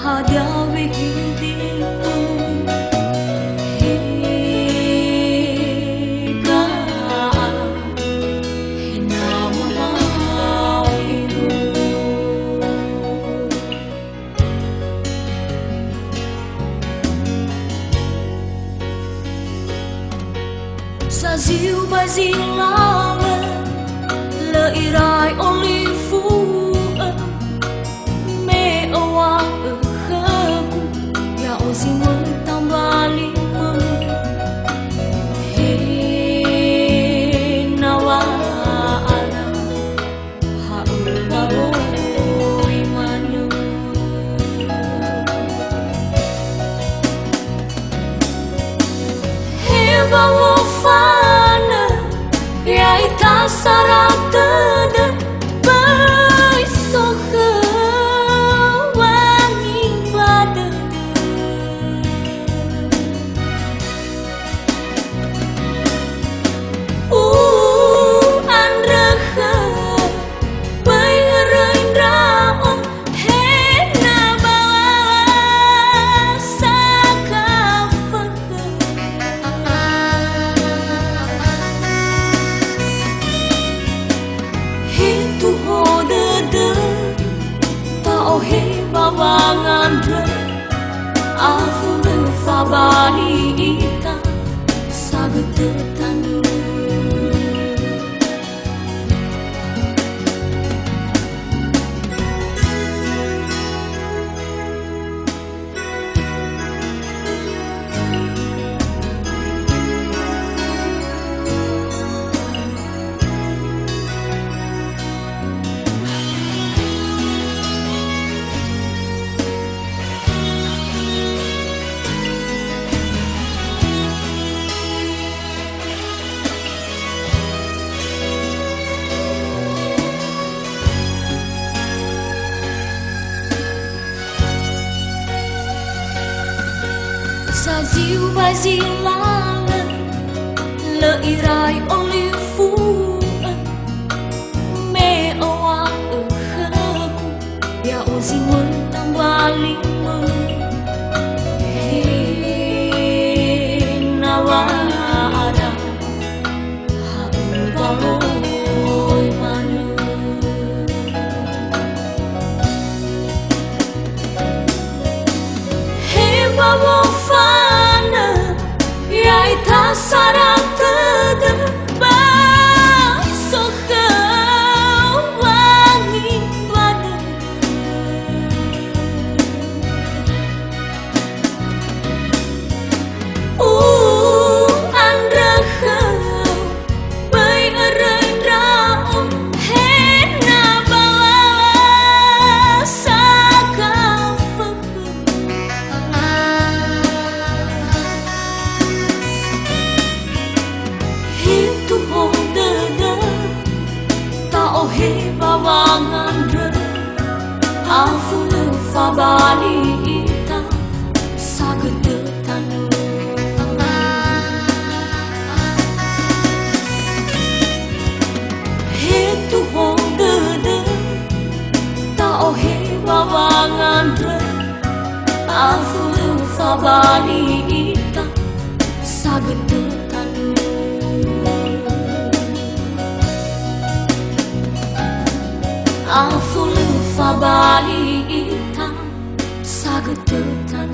hadawi intiku hingga hina mamawiru sa ziu bazilala le irai olifu sarang tedek bersohe wangi badan andrehe bayarain raon hena bawa sakafa itu hodede taohe babangan dre afune fabali ita sagetetan sa ziu bazilala le irai olifu me oa ehaku ya ozimun tambalimu hinawa ada habaloi manu hebawo sarang tedek bersohe wangi badan andrehe bayarain raon hena bawa sakafa itu hodede taohe babangan dre afune fabali ita sagetetan itu hodede taohe babangan dre afune fabali ita sagetetan afule fabali ita sagetetan